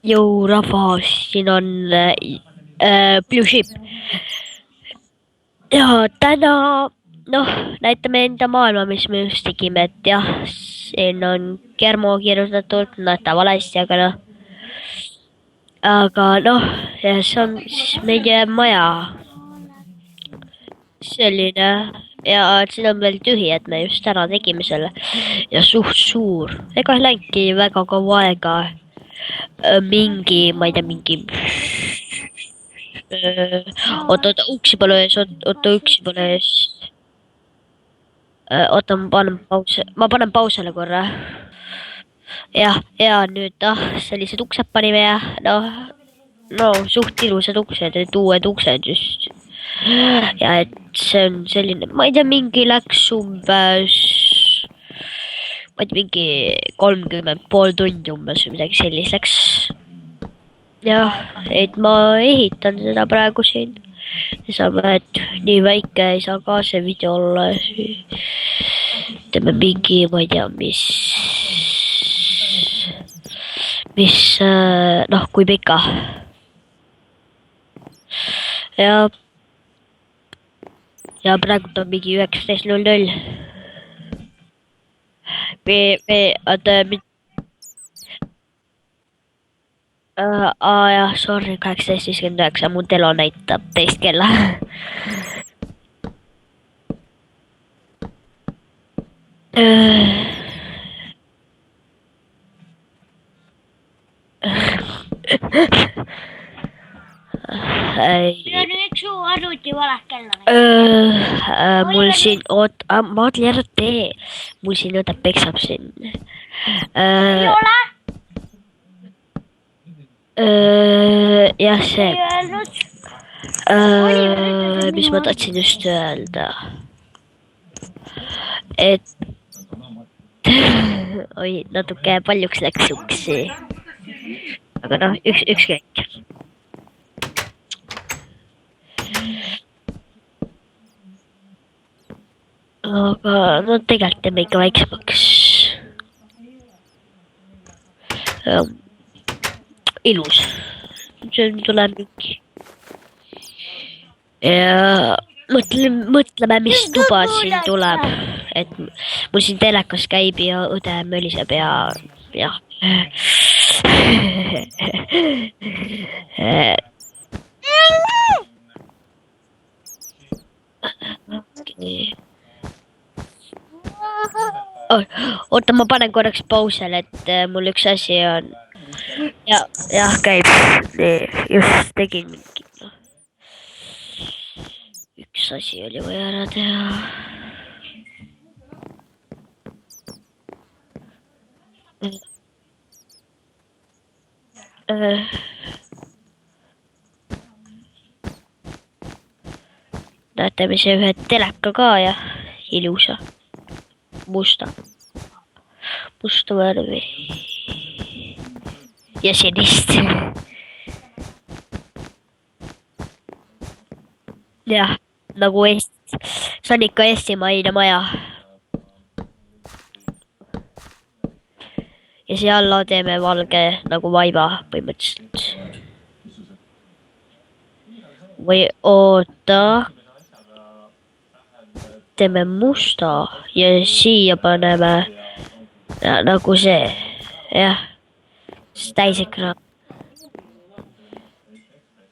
Jõu rahvas, siin on Blue Ship ja täna näitame enda maailma, mis me just tegime, et jah, siin on Germo kirjutatud, näete valesti, aga ja see on siis meie maja selline ja siin on veel tühi, et me just täna tegime selle ja suht suur, ega ei läinudki väga kaua aega. Mingi, ma ei tea, oota, uksi pole ees, oota, uksi pole ees. Oota, ma panen pausele korra. jah, ja nüüd sellised uksed panime ja suht ilusad uksed, et uued uksed just. ja et see on selline, ma ei tea, mingi läks umbes, ma ei tea, mingi 30 pool tundi umbes või midagi sellist läks. jah, et ma ehitan seda praegu siin. saame, et nii väike ei saa ka see video olla. teeme mingi, ma ei tea, kui pika. ja praegu on mingi 19:00. jah, sorry, 18:59, mu telo näitab teist kella. see on üks suu arvuti valeh kella. mul siin, ma ütlen ära tee, mul siin õde peksab siin. ei ole? jah, see. mis ma tahtsin just öelda. et oi, natuke paljuks läks uksi. aga ükskõik. aga tegelikult teeme ikka väiksemaks. ilus. see tuleb mingi. ja mõtleme, mis tuba siin tuleb, et mul siin telekas käib ja õde möliseb ja jah. oota, ma panen korraks pausele, et mul üks asi on. jah, käib. nii, just tegin mingi. üks asi oli vaja ära teha. näete, me see ühe teleka ka ja ilusa musta värvi ja sinist. jah, nagu see on ikka eestimaine maja. ja siia alla teeme valge nagu vaiba põhimõtteliselt. või oota. teeme musta ja siia paneme nagu see, jah, täisekraan.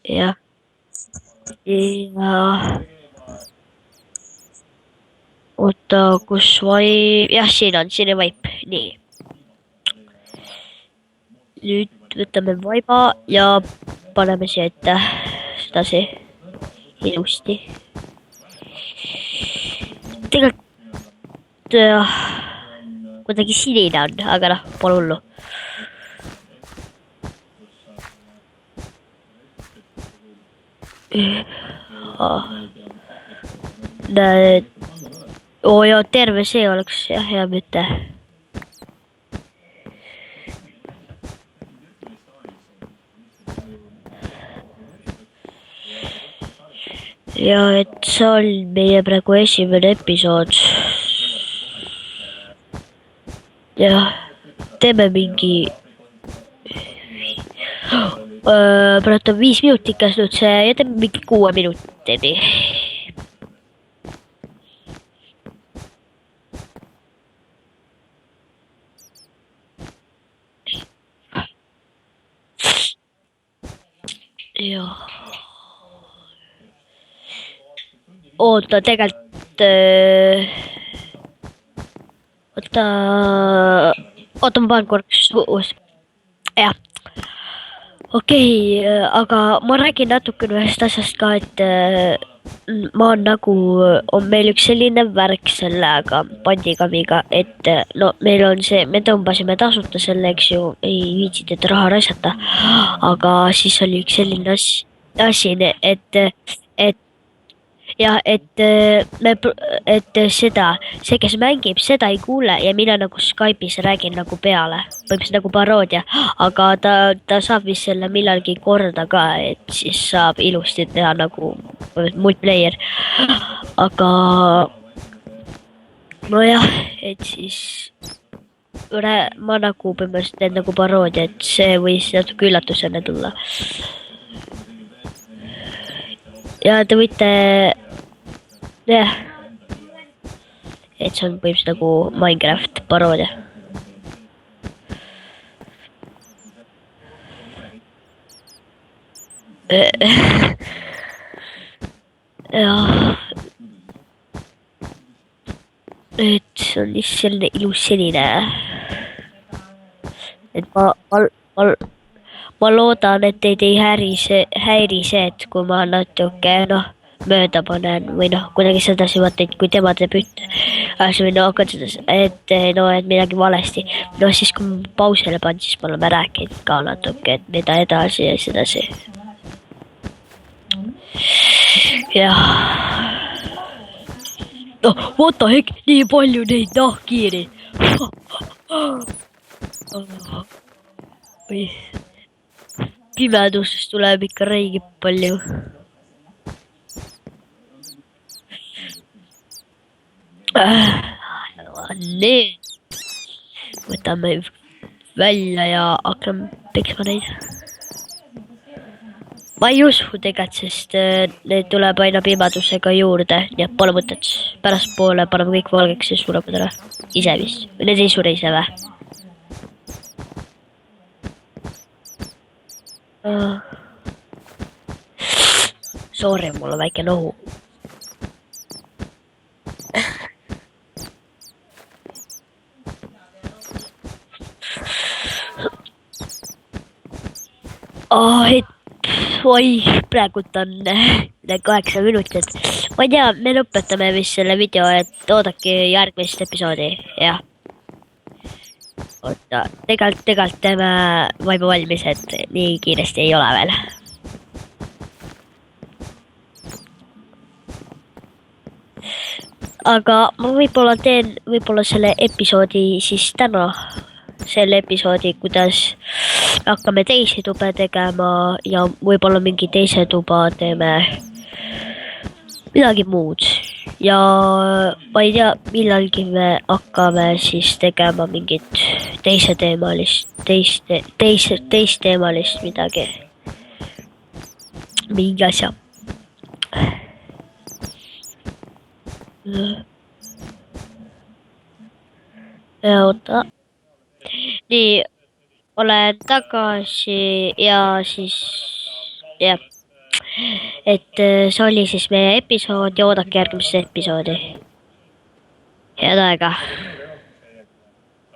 jah. ja oota, kus vaip, jah, siin on vaip, nii. nüüd võtame vaiba ja paneme siia ette sedasi ilusti. tegelikult kuidagi sinine on, aga pole hullu. näed, ja terve see oleks jah hea mõte. ja et see on meie praegu esimene episood. jah, teeme mingi praegu on 5 minutit käsnud see ja teeb mingi 6 minutini. jah. oota, tegelikult oota, ma panen korraks uus. jah. okei, aga ma räägin natukene ühest asjast ka, et ma on nagu, on meil üks selline värk sellega pandikamiga, et no meil on see, me tõmbasime tasuta selle, eks ju, ei viitsinud raha raisata, aga siis oli üks selline asi, et ja et seda, see, kes mängib, seda ei kuule ja mina nagu Skype'is räägin nagu peale, põhimõtteliselt nagu paroodia, aga ta saab vist selle millalgi korda ka, et siis saab ilusti teha nagu multiplayer, aga nojah, et siis ma nagu põhimõtteliselt teen nagu paroodia, et see võis natuke üllatusena tulla. ja te võite, jah, et see on põhimõtteliselt nagu Minecraft paroodia. jah, et see on lihtsalt selline ilus selline, et ma loodan, et teid ei häiri see, et kui ma natuke mööda panen või kuidagi sedasi vaata, et kui tema teeb või et midagi valesti. Siis kui ma pausile panen, siis me oleme rääkinud ka natuke, et mida edasi ja sedasi. jah. What the heck, nii palju neid nahkhiiri. Pimedusest tuleb ikka reigi palju. Nii. Võtame välja ja hakkame peksma neid. Ma ei usu tegelikult, sest need tuleb aina pimedusega juurde, nii et pole mõtet. Pärastpoole paneme kõik valgeks ja surevad ära. Ise vist. Või need ei sure ise või? Sorry, mul on väike nohu. Praegult on 8 minutit. Ma ei tea, me lõpetame vist selle video, et oodake järgmist episoodi, jah. Oota, tegelikult teeme vaiba valmis, et nii kiiresti ei ole veel. Aga ma võib-olla selle episoodi siis täna. Selle episoodi, kuidas hakkame teisi tube tegema ja võib-olla mingi teise tuba teeme midagi muud. Ja ma ei tea, millalgi me hakkame siis tegema mingit teist teemalist midagi. Mingi asja. Ja oota. Nii, olen tagasi ja siis, jah, et see oli siis meie episood ja oodake järgmist episoodi. Head aega.